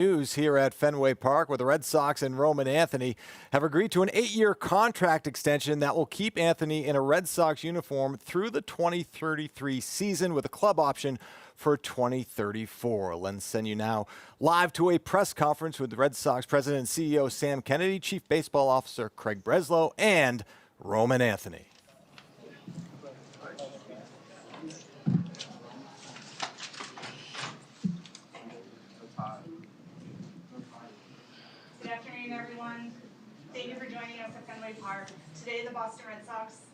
News here at Fenway Park, where the Red Sox and Roman Anthony have agreed to an 8-year contract extension that will keep Anthony in a Red Sox uniform through the 2033 season with a club option for 2034. Let's send you now live to a press conference with Red Sox President and CEO Sam Kennedy, Chief Baseball Officer Craig Breslow, and Roman Anthony. Good afternoon, everyone. Thank you for joining us at Fenway Park. Today, the Boston Red Sox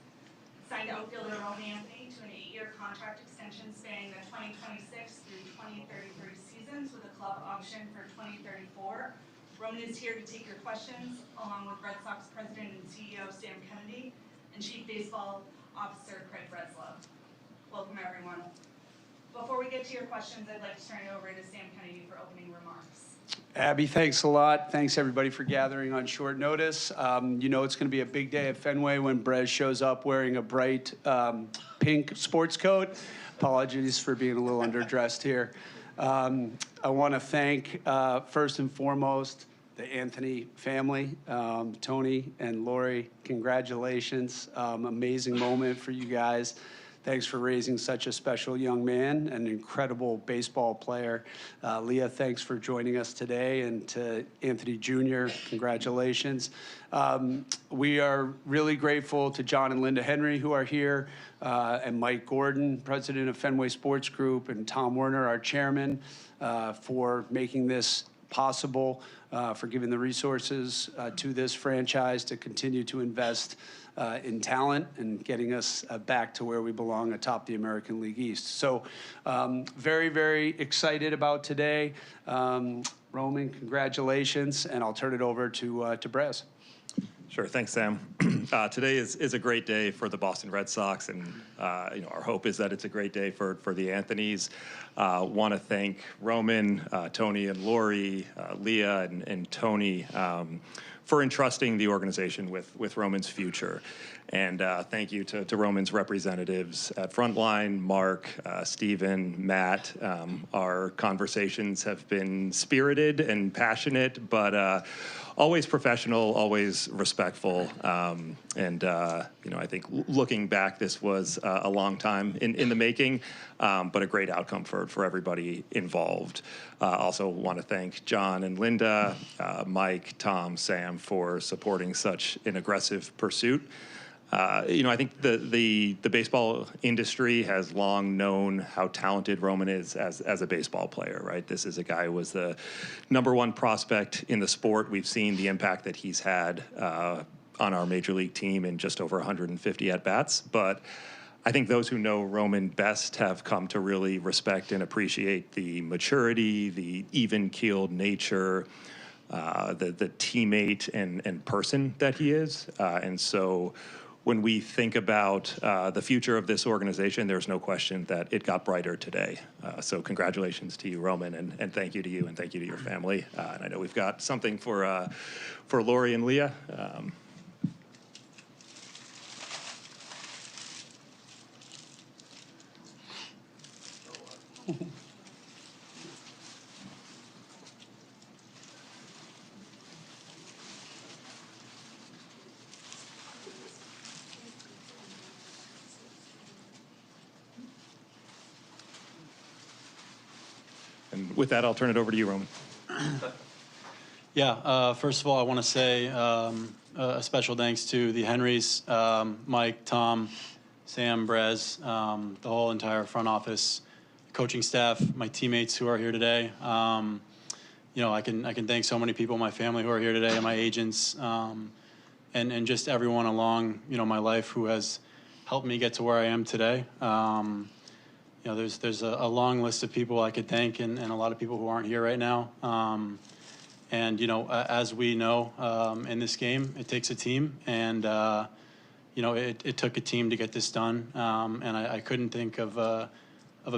signed outfielder Roman Anthony to an 8-year contract extension spanning the 2026 through 2033 seasons with a club option for 2034. Roman is here to take your questions, along with Red Sox President and CEO Sam Kennedy and Chief Baseball Officer Craig Breslow. Welcome, everyone. Before we get to your questions, I'd like to turn it over to Sam Kennedy for opening remarks. Abby, thanks a lot. Thanks, everybody, for gathering on short notice. You know it's going to be a big day at Fenway when Brez shows up wearing a bright pink sports coat. Apologies for being a little underdressed here. I want to thank, first and foremost, the Anthony family. Tony and Lori, congratulations. Amazing moment for you guys. Thanks for raising such a special young man, an incredible baseball player. Leah, thanks for joining us today. And to Anthony Jr., congratulations. We are really grateful to John and Linda Henry, who are here, and Mike Gordon, president of Fenway Sports Group, and Tom Werner, our chairman, for making this possible, for giving the resources to this franchise to continue to invest in talent and getting us back to where we belong atop the American League East. So very, very excited about today. Roman, congratulations, and I'll turn it over to Brez. Sure, thanks, Sam. Today is a great day for the Boston Red Sox, and our hope is that it's a great day for the Anthonys. Want to thank Roman, Tony, and Lori, Leah, and Tony for entrusting the organization with Roman's future. And thank you to Roman's representatives at Frontline, Mark, Stephen, Matt. Our conversations have been spirited and passionate, but always professional, always respectful. I think looking back, this was a long time in the making, but a great outcome for everybody involved. Also want to thank John and Linda, Mike, Tom, Sam for supporting such an aggressive pursuit. I think the baseball industry has long known how talented Roman is as a baseball player, right? This is a guy who was the #1 prospect in the sport. We've seen the impact that he's had on our major league team in just over 150 at-bats. But I think those who know Roman best have come to really respect and appreciate the maturity, the even-keeled nature, the teammate and person that he is. And so when we think about the future of this organization, there's no question that it got brighter today. So congratulations to you, Roman, and thank you to you, and thank you to your family. And I know we've got something for Lori and Leah. And with that, I'll turn it over to you, Roman. Yeah, first of all, I want to say a special thanks to the Henrys, Mike, Tom, Sam, Brez, the whole entire front office, coaching staff, my teammates who are here today. I can thank so many people, my family who are here today, and my agents, and just everyone along, my life who has helped me get to where I am today. There's a long list of people I could thank, and a lot of people who aren't here right now. As we know, in this game, it takes a team, and it took a team to get this done. And I couldn't think of a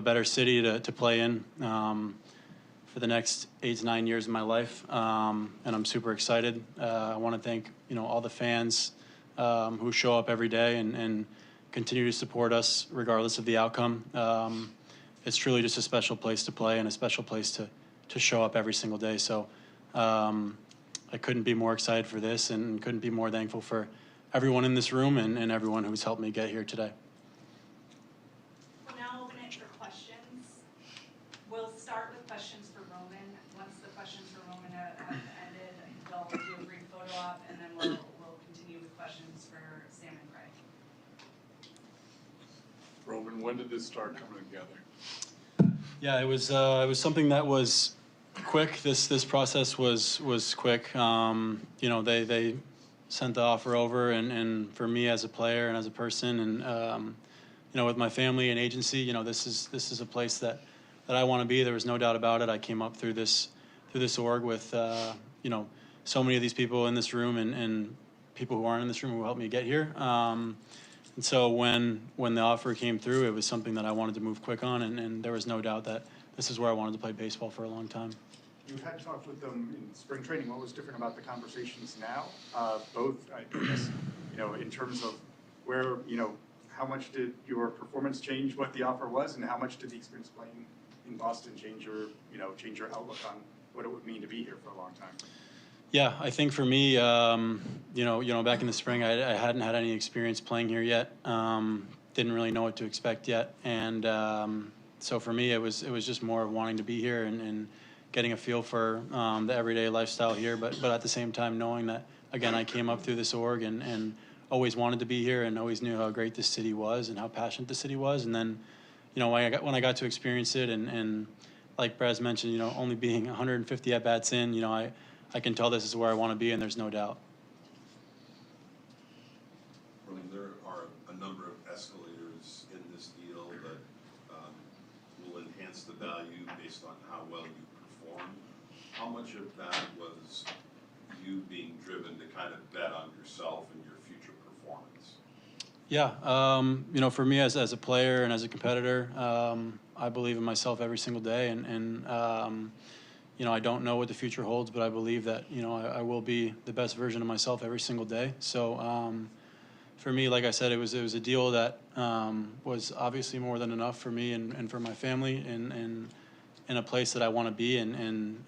better city to play in for the next 8 to 9 years of my life. And I'm super excited. I want to thank all the fans who show up every day and continue to support us regardless of the outcome. It's truly just a special place to play and a special place to show up every single day. So I couldn't be more excited for this, and couldn't be more thankful for everyone in this room and everyone who's helped me get here today. We'll now open it for questions. We'll start with questions for Roman. Once the questions for Roman have ended, they'll do a brief photo op, and then we'll continue with questions for Sam and Craig. Roman, when did this start coming together? Yeah, it was something that was quick. This process was quick. You know, they sent the offer over, and for me as a player and as a person, and you know, with my family and agency, you know, this is a place that I want to be. There was no doubt about it. I came up through this org with you know, so many of these people in this room and people who aren't in this room who helped me get here. And so when the offer came through, it was something that I wanted to move quick on, and there was no doubt that this is where I wanted to play baseball for a long time. You had talked with them in spring training. What was different about the conversations now? Both, I guess, you know, in terms of where, you know, how much did your performance change what the offer was, and how much did the experience playing in Boston change your, you know, change your outlook on what it would mean to be here for a long time? Yeah, I think for me, you know, back in the spring, I hadn't had any experience playing here yet. Didn't really know what to expect yet, and so for me, it was just more of wanting to be here and getting a feel for the everyday lifestyle here. But at the same time, knowing that again, I came up through this org and always wanted to be here, and always knew how great this city was and how passionate the city was. And then, you know, when I got to experience it, and like Braz mentioned, you know, only being 150 at bats in, you know, I can tell this is where I want to be, and there's no doubt. Roman, there are a number of escalators in this deal that will enhance the value based on how well you perform. How much of that was you being driven to kind of bet on yourself and your future performance? Yeah, you know, for me as a player and as a competitor, I believe in myself every single day, and you know, I don't know what the future holds, but I believe that, you know, I will be the best version of myself every single day. So for me, like I said, it was a deal that was obviously more than enough for me and for my family, and in a place that I want to be, and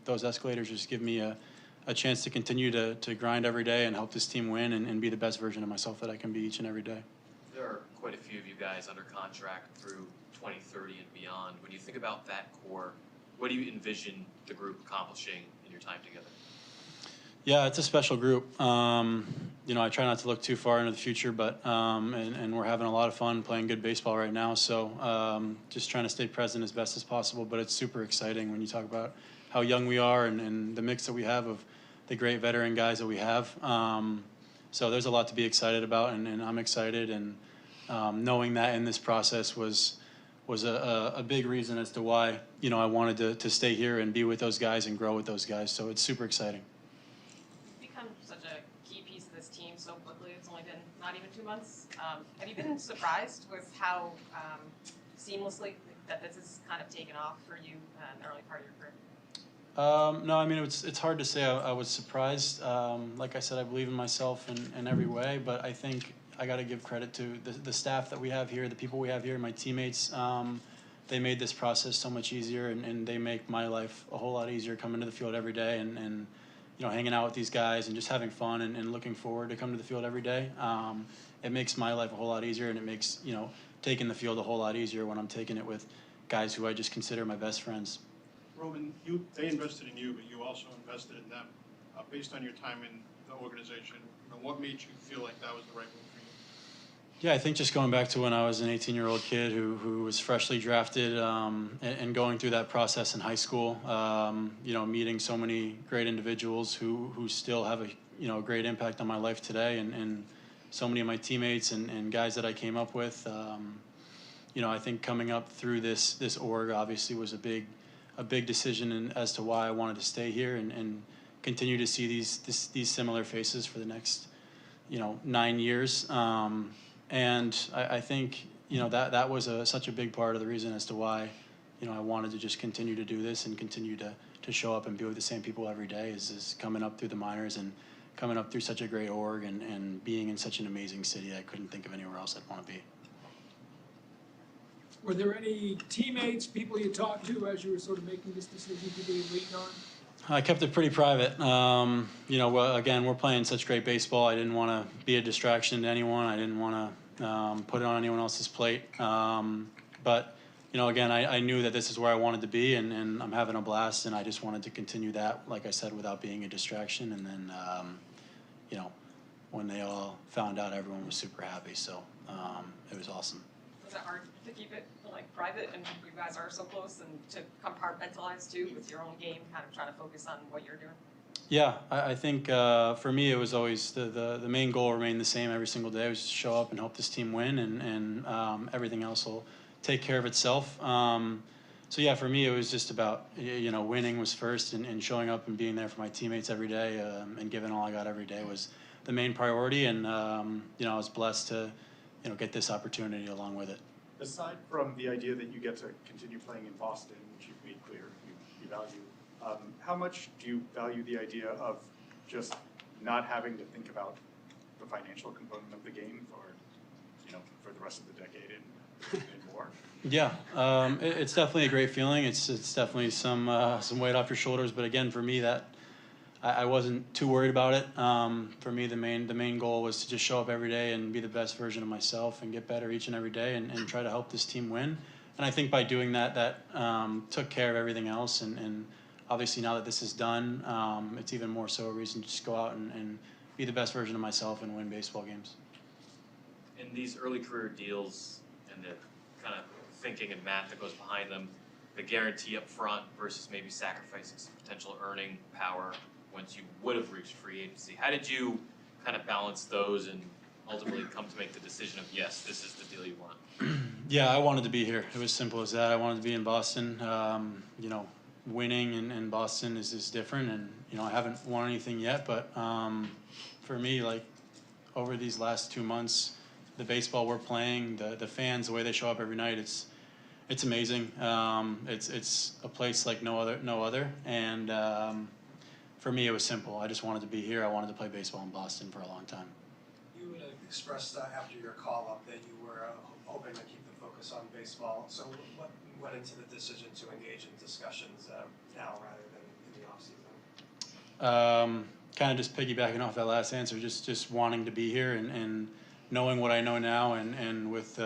those escalators just give me a chance to continue to grind every day and help this team win and be the best version of myself that I can be each and every day. There are quite a few of you guys under contract through 2030 and beyond. When you think about that core, what do you envision the group accomplishing in your time together? Yeah, it's a special group. You know, I try not to look too far into the future, but and we're having a lot of fun playing good baseball right now. So just trying to stay present as best as possible. But it's super exciting when you talk about how young we are and the mix that we have of the great veteran guys that we have. So there's a lot to be excited about, and I'm excited. And knowing that in this process was a big reason as to why, you know, I wanted to stay here and be with those guys and grow with those guys. So it's super exciting. You've become such a key piece of this team so quickly. It's only been not even 2 months. Have you been surprised with how seamlessly that this has kind of taken off for you in the early part of your career? No, I mean, it's hard to say I was surprised. Like I said, I believe in myself in every way, but I think I got to give credit to the staff that we have here, the people we have here, my teammates. They made this process so much easier, and they make my life a whole lot easier coming to the field every day and you know, hanging out with these guys and just having fun and looking forward to come to the field every day. It makes my life a whole lot easier, and it makes, you know, taking the field a whole lot easier when I'm taking it with guys who I just consider my best friends. Roman, they invested in you, but you also invested in them. Based on your time in the organization, you know, what made you feel like that was the right move for you? Yeah, I think just going back to when I was an 18-year-old kid who was freshly drafted and going through that process in high school, you know, meeting so many great individuals who still have a, you know, great impact on my life today, and so many of my teammates and guys that I came up with. You know, I think coming up through this org obviously was a big decision as to why I wanted to stay here and continue to see these similar faces for the next, you know, 9 years. And I think, you know, that was such a big part of the reason as to why, you know, I wanted to just continue to do this and continue to show up and be with the same people every day is coming up through the minors and coming up through such a great org and being in such an amazing city. I couldn't think of anywhere else I'd want to be. Were there any teammates, people you talked to as you were sort of making this decision, people you leaned on? I kept it pretty private. Again, we're playing such great baseball. I didn't want to be a distraction to anyone. I didn't want to put it on anyone else's plate. But again, I knew that this is where I wanted to be, and I'm having a blast, and I just wanted to continue that, like I said, without being a distraction. And then, when they all found out, everyone was super happy. So it was awesome. Was it hard to keep it private, and you guys are so close, and to compartmentalize too with your own game, kind of trying to focus on what you're doing? Yeah, I think for me it was always the main goal remained the same every single day. It was just show up and hope this team win, and everything else will take care of itself. So yeah, for me it was just about winning was first, and showing up and being there for my teammates every day, and giving all I got every day was the main priority. And I was blessed to get this opportunity along with it. Aside from the idea that you get to continue playing in Boston, which you've made clear you value, how much do you value the idea of just not having to think about the financial component of the game for the rest of the decade and more? Yeah, it's definitely a great feeling. It's definitely some weight off your shoulders. But again, for me, that I wasn't too worried about it. For me, the main goal was to just show up every day and be the best version of myself and get better each and every day, and try to help this team win. And I think by doing that took care of everything else. And obviously now that this is done, it's even more so a reason to just go out and be the best version of myself and win baseball games. In these early career deals and the kind of thinking and math that goes behind them, the guarantee up front versus maybe sacrificing some potential earning power once you would have reached free agency. How did you kind of balance those and ultimately come to make the decision of, yes, this is the deal you want? Yeah, I wanted to be here. It was simple as that. I wanted to be in Boston. Winning in Boston is different, and I haven't won anything yet. But for me, over these last 2 months, the baseball we're playing, the fans, the way they show up every night, it's amazing. It's a place like no other. And for me, it was simple. I just wanted to be here. I wanted to play baseball in Boston for a long time. You had expressed after your call-up that you were hoping to keep the focus on baseball. So what went into the decision to engage in discussions now rather than in the offseason? Kind of just piggybacking off that last answer, just wanting to be here and knowing what I know now, and with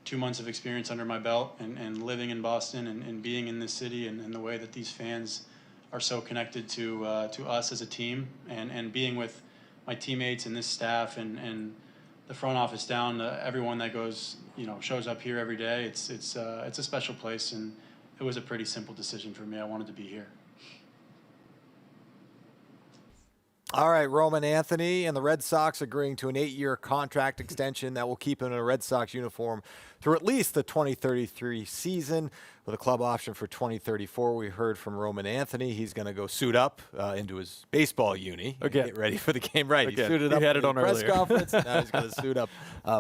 2 months of experience under my belt, and living in Boston, and being in this city, and the way that these fans are so connected to us as a team, and being with my teammates and this staff, and the front office down to everyone that shows up here every day. It's a special place, and it was a pretty simple decision for me. I wanted to be here. All right, Roman Anthony and the Red Sox agreeing to an 8-year contract extension that will keep him in a Red Sox uniform through at least the 2033 season, with a club option for 2034. We heard from Roman Anthony. He's going to go suit up into his baseball uni and get ready for the game. Right, Again. he suited up He had for it the on press earlier. conference. Now he's going to suit up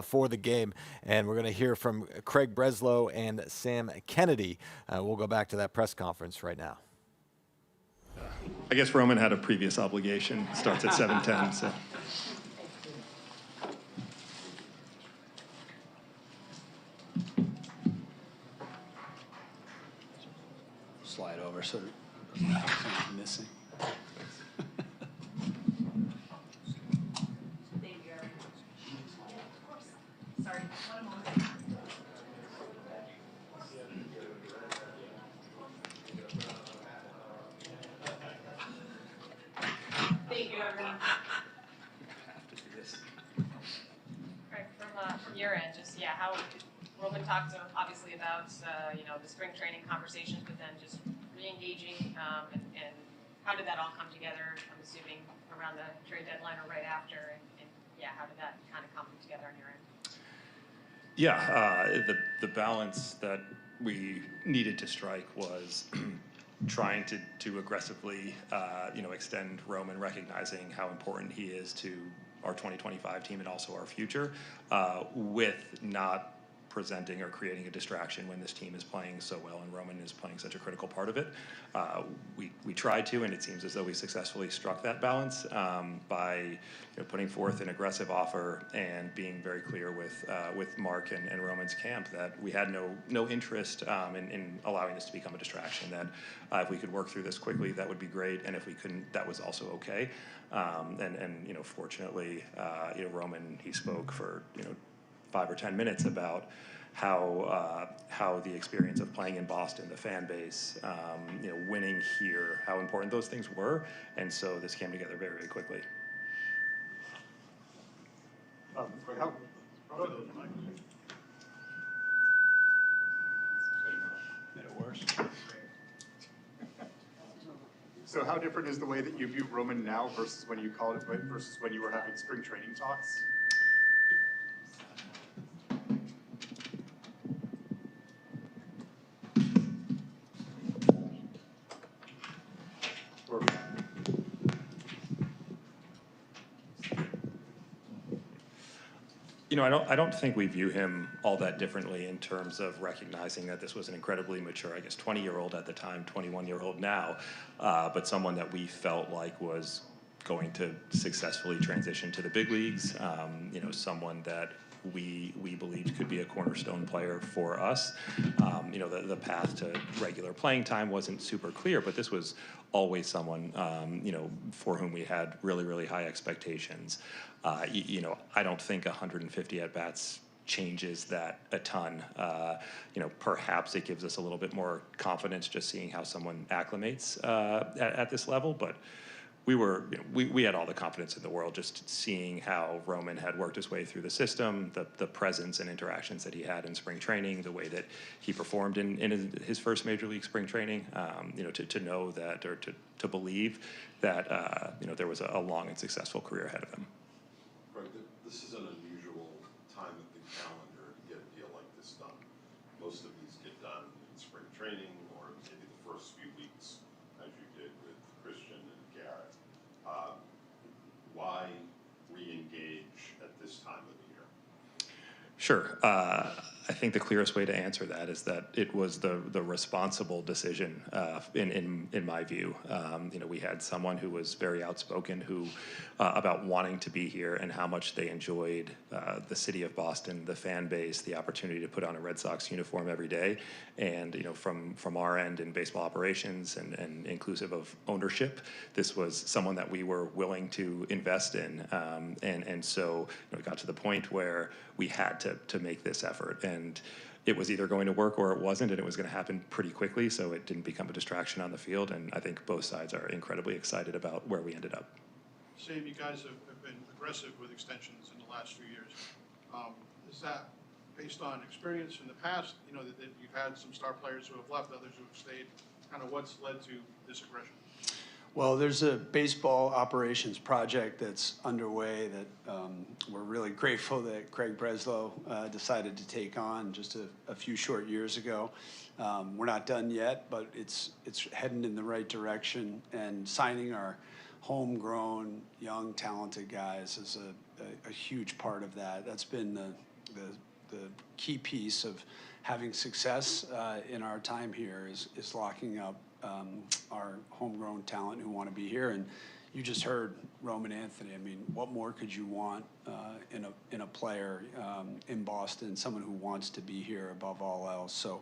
for the game. And we're going to hear from Craig Breslow and Sam Kennedy. We'll go back to that press conference right now. I guess Roman had a previous obligation. Starts at 7:10. So. Slide over so nothing's missing. Thank you. Of course. Sorry, one moment. Thank you, everyone. Right, from your end, how Roman talked obviously about the spring training conversations, but then just re-engaging, and how did that all come together? I'm assuming around the trade deadline or right after, and how did that kind of come together on your end? Yeah, the balance that we needed to strike was trying to aggressively, extend Roman, recognizing how important he is to our 2025 team and also our future, with not presenting or creating a distraction when this team is playing so well and Roman is playing such a critical part of it. We tried to, and it seems as though we successfully struck that balance by putting forth an aggressive offer and being very clear with Mark and Roman's camp that we had no interest in allowing this to become a distraction, that if we could work through this quickly, that would be great, and if we couldn't, that was also okay. Fortunately, Roman, he spoke for 5 or 10 minutes about how the experience of playing in Boston, the fan base, winning here, how important those things were, and so this came together very, very quickly. Made it worse. So how different is the way that you view Roman now versus when you called it, versus when you were having spring training talks? Or I don't think we view him all that differently in terms of recognizing that this was an incredibly mature, I guess, 20-year-old at the time, 21-year-old now, but someone that we felt like was going to successfully transition to the big leagues, someone that we believed could be a cornerstone player for us. The path to regular playing time wasn't super clear, but this was always someone, for whom we had really, really high expectations. I don't think 150 at-bats changes that a ton. Perhaps it gives us a little bit more confidence just seeing how someone acclimates at this level, but we had all the confidence in the world just seeing how Roman had worked his way through the system, the presence and interactions that he had in spring training, the way that he performed in his first major league spring training, to know that, or to believe that there was a long and successful career ahead of him. Greg, this is an unusual time of the calendar to get a deal like this done. Most of these get done in spring training or maybe the first few weeks, as you did with Christian and Garrett. Why re-engage at this time of the year? Sure. I think the clearest way to answer that is that it was the responsible decision, in my view. We had someone who was very outspoken about wanting to be here and how much they enjoyed the city of Boston, the fan base, the opportunity to put on a Red Sox uniform every day. And from our end in baseball operations and inclusive of ownership, this was someone that we were willing to invest in. And so it got to the point where we had to make this effort. And it was either going to work or it wasn't, and it was going to happen pretty quickly, so it didn't become a distraction on the field. And I think both sides are incredibly excited about where we ended up. Sam, you guys have been aggressive with extensions in the last few years. Is that based on experience in the past? That you've had some star players who have left, others who have stayed. Kind of what's led to this aggression? Well, there's a baseball operations project that's underway that we're really grateful that Craig Breslow decided to take on just a few short years ago. We're not done yet, but it's heading in the right direction, and signing our homegrown, young, talented guys is a huge part of that. That's been the key piece of having success in our time here is locking up our homegrown talent who want to be here. And you just heard Roman Anthony. I mean, what more could you want in a player in Boston, someone who wants to be here above all else? So,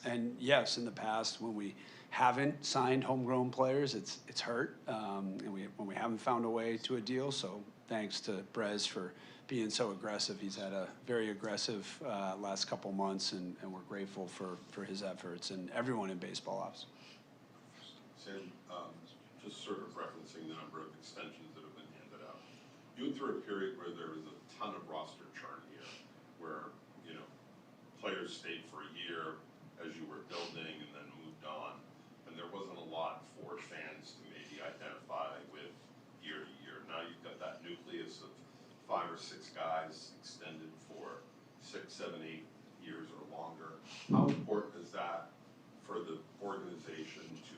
and yes, in the past when we haven't signed homegrown players, it's hurt, and when we haven't found a way to a deal. So thanks to Brez for being so aggressive. He's had a very aggressive last couple months, and we're grateful for his efforts and everyone in baseball ops. Sam, just sort of referencing the number of extensions that have been handed out. You went through a period where there was a ton of roster churn here, where players stayed for a year as you were building and then moved on, and there wasn't a lot for fans to maybe identify with year to year. Now you've got that nucleus of 5 or 6 guys extended for 6, 7, 8 years or longer. How important is that for the organization to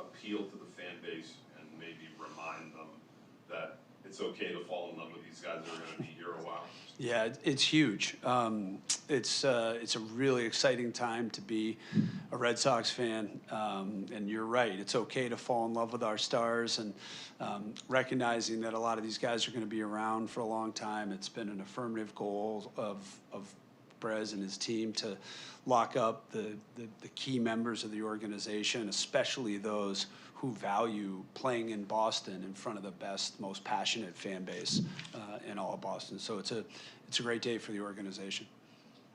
appeal to the fan base and maybe remind them that it's okay to fall in love with these guys that are going to be here a while? Yeah, it's huge. It's a really exciting time to be a Red Sox fan. And you're right, it's okay to fall in love with our stars and recognizing that a lot of these guys are going to be around for a long time. It's been an affirmative goal of Brez and his team to lock up the key members of the organization, especially those who value playing in Boston in front of the best, most passionate fan base in all of Boston. So it's a great day for the organization.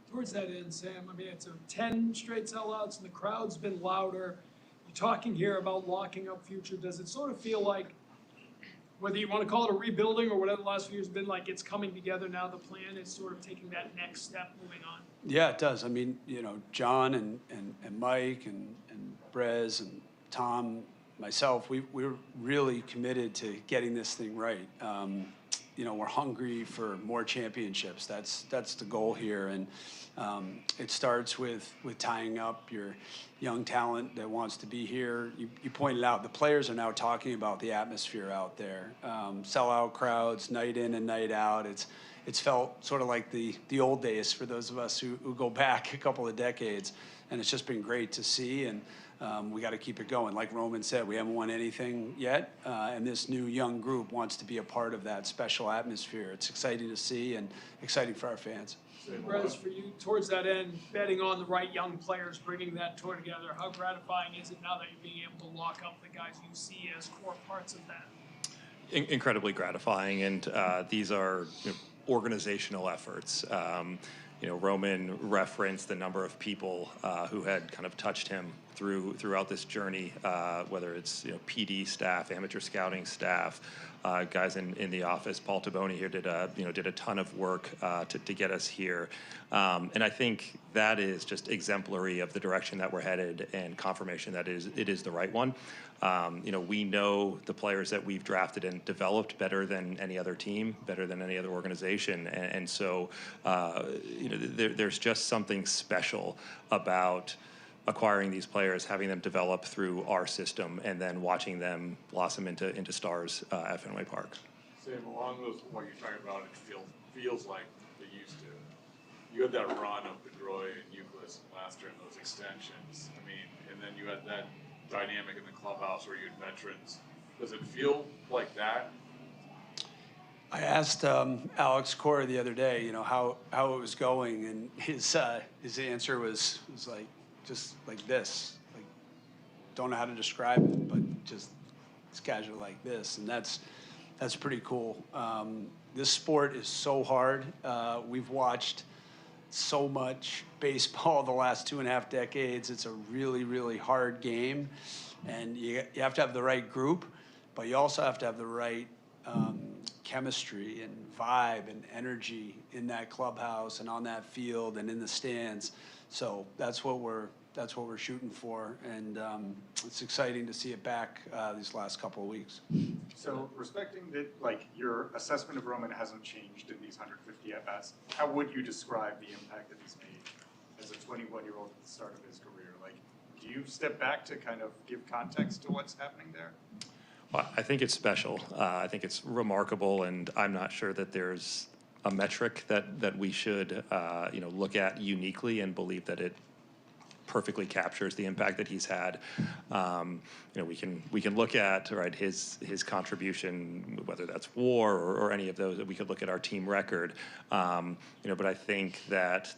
Towards that end, Sam, I mean, it's 10 straight sellouts and the crowd's been louder. You're talking here about locking up future. Does it sort of feel like, whether you want to call it a rebuilding or whatever the last few years have been, like it's coming together now, the plan is sort of taking that next step moving on? Yeah, it does. I mean, John and Mike and Brez and Tom, myself, we're really committed to getting this thing right. We're hungry for more championships. That's the goal here, and it starts with tying up your young talent that wants to be here. You pointed out the players are now talking about the atmosphere out there, sellout crowds, night in and night out. It's felt sort of like the old days for those of us who go back a couple of decades, and it's just been great to see. And we got to keep it going. Like Roman said, we haven't won anything yet, and this new young group wants to be a part of that special atmosphere. It's exciting to see and exciting for our fans. Whereas for you, towards that end, betting on the right young players, bringing that tour together, how gratifying is it now that you're being able to lock up the guys you see as core parts of that? Incredibly gratifying, and these are organizational efforts. Roman referenced the number of people who had kind of touched him throughout this journey, whether it's PD staff, amateur scouting staff, guys in the office. Paul Taboni here did a ton of work to get us here, and I think that is just exemplary of the direction that we're headed and confirmation that it is the right one. We know the players that we've drafted and developed better than any other team, better than any other organization, and so there's just something special about acquiring these players, having them develop through our system, and then watching them blossom into stars at Fenway Park. Sam, along those, what you're talking about, it feels like they used to. You had that run of Pedroia and Euclid last year in those extensions. I mean, and then you had that dynamic in the clubhouse where you had veterans. Does it feel like that? I asked Alex Cora the other day, how it was going, and his answer was like, just like this, like, don't know how to describe it, but just it's casual like this, and that's pretty cool. This sport is so hard. We've watched so much baseball the last 2.5 decades. It's a really, really hard game, and you have to have the right group, but you also have to have the right chemistry and vibe and energy in that clubhouse and on that field and in the stands. So that's what we're shooting for, and it's exciting to see it back these last couple of weeks. So respecting that, like, your assessment of Roman hasn't changed in these 150 at-bats, how would you describe the impact that he's made as a 21-year-old at the start of his career? Like, do you step back to kind of give context to what's happening there? Well, I think it's special. I think it's remarkable, and I'm not sure that there's a metric that we should look at uniquely and believe that it perfectly captures the impact that he's had. We can look at his contribution, whether that's WAR or any of those. We could look at our team record, but I think that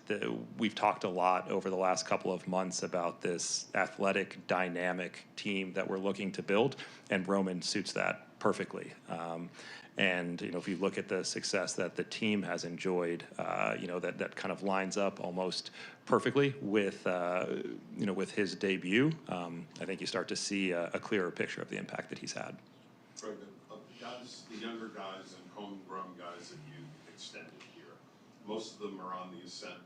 we've talked a lot over the last couple of months about this athletic, dynamic team that we're looking to build, and Roman suits that perfectly. And if you look at the success that the team has enjoyed, that kind of lines up almost perfectly with his debut. I think you start to see a clearer picture of the impact that he's had. Right, the younger guys and homegrown guys that you extended here, most of them are on the ascent.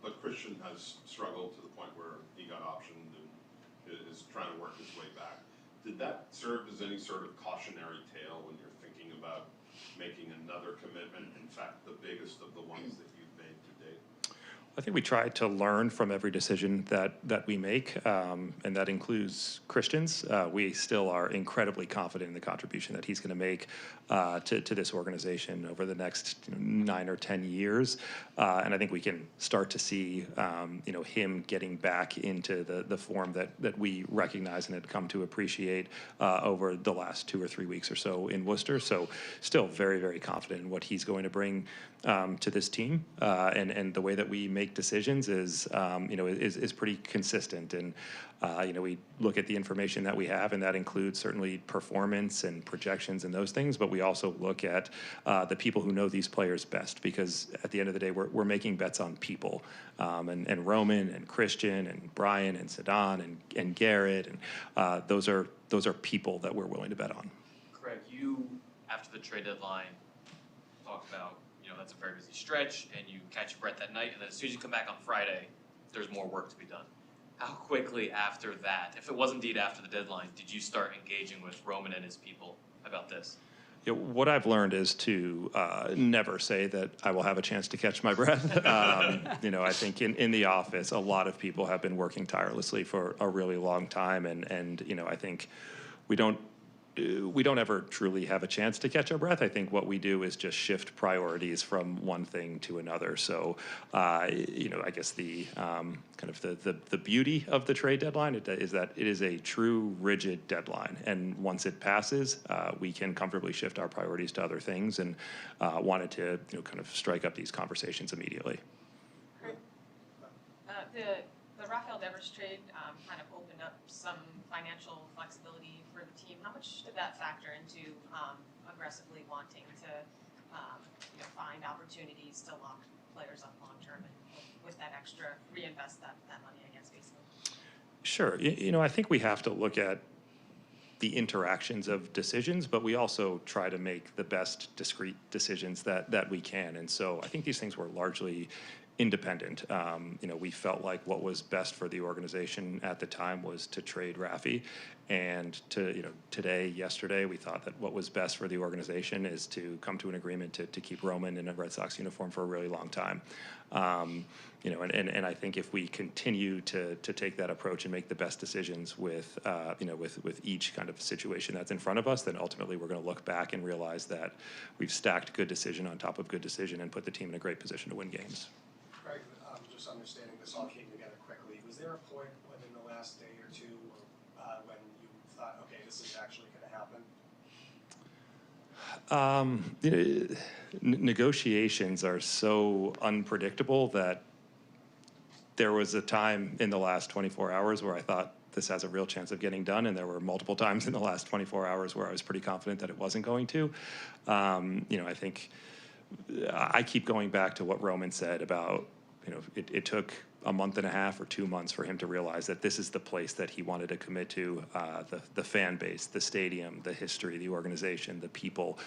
But Christian has struggled to the point where he got optioned and is trying to work his way back. Did that serve as any sort of cautionary tale when you're thinking about making another commitment, in fact, the biggest of the ones that you've made to date? I think we try to learn from every decision that we make, and that includes Christian's. We still are incredibly confident in the contribution that he's going to make to this organization over the next 9 or 10 years, and I think we can start to see him getting back into the form that we recognize and had come to appreciate over the last 2 or 3 weeks or so in Worcester. So still very, very confident in what he's going to bring to this team, and the way that we make decisions is pretty consistent. And we look at the information that we have, and that includes certainly performance and projections and those things. But we also look at the people who know these players best, because at the end of the day, we're making bets on people. And Roman and Christian and Brian and Sedan and Garrett, and those are people that we're willing to bet on. Craig, you after the trade deadline talked about, that's a very busy stretch, and you catch your breath that night, and then as soon as you come back on Friday, there's more work to be done. How quickly after that, if it was indeed after the deadline, did you start engaging with Roman and his people about this? What I've learned is to never say that I will have a chance to catch my breath. I think in the office, a lot of people have been working tirelessly for a really long time, and I think we don't ever truly have a chance to catch our breath. I think what we do is just shift priorities from one thing to another. So, I guess the kind of the beauty of the trade deadline is that it is a true rigid deadline, and once it passes, we can comfortably shift our priorities to other things, and wanted to kind of strike up these conversations immediately. The Rafael Devers trade kind of opened up some financial flexibility for the team. How much did that factor into aggressively wanting to find opportunities to lock players up long term, and with that extra reinvest that money, I guess, basically? Sure. I think we have to look at the interactions of decisions, but we also try to make the best discrete decisions that we can. And so I think these things were largely independent. We felt like what was best for the organization at the time was to trade Rafi, and yesterday, we thought that what was best for the organization is to come to an agreement to keep Roman in a Red Sox uniform for a really long time. And I think if we continue to take that approach and make the best decisions with each kind of situation that's in front of us, then ultimately we're going to look back and realize that we've stacked good decision on top of good decision and put the team in a great position to win games. Craig, just understanding this all came together quickly. Was there a point within the last day or two when you thought, okay, this is actually going to happen? Negotiations are so unpredictable that there was a time in the last 24 hours where I thought this has a real chance of getting done, and there were multiple times in the last 24 hours where I was pretty confident that it wasn't going to. I think I keep going back to what Roman said about, it took a month and a half or 2 months for him to realize that this is the place that he wanted to commit to. The fan base, the stadium, the history, the organization, the people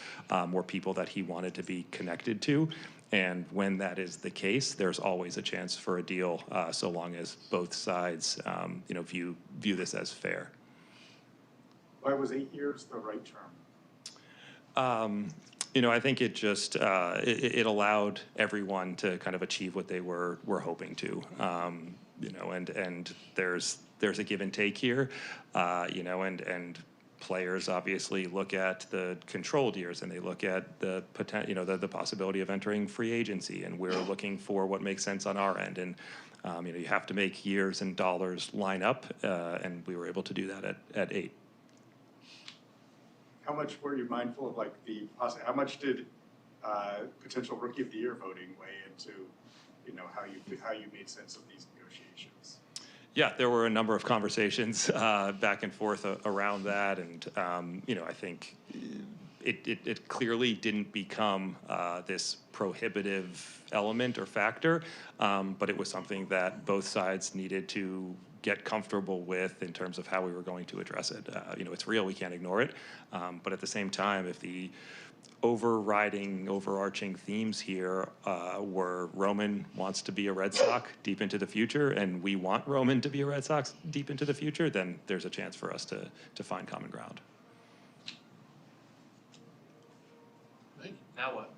were people that he wanted to be connected to. And when that is the case, there's always a chance for a deal, so long as both sides, view this as fair. Why was 8 years the right term? I think it just it allowed everyone to kind of achieve what they were hoping to. And there's a give and take here, and players obviously look at the controlled years, and they look at the the possibility of entering free agency, and we're looking for what makes sense on our end. And you have to make years and dollars line up, and we were able to do that at 8. How much were you mindful of how much did potential Rookie of the Year voting weigh into how you made sense of these negotiations? Yeah, there were a number of conversations back and forth around that, and I think it clearly didn't become this prohibitive element or factor, but it was something that both sides needed to get comfortable with in terms of how we were going to address it. It's real, we can't ignore it, but at the same time, if the overarching themes here were Roman wants to be a Red Sox deep into the future, and we want Roman to be a Red Sox deep into the future, then there's a chance for us to find common ground. Thank you. Now what?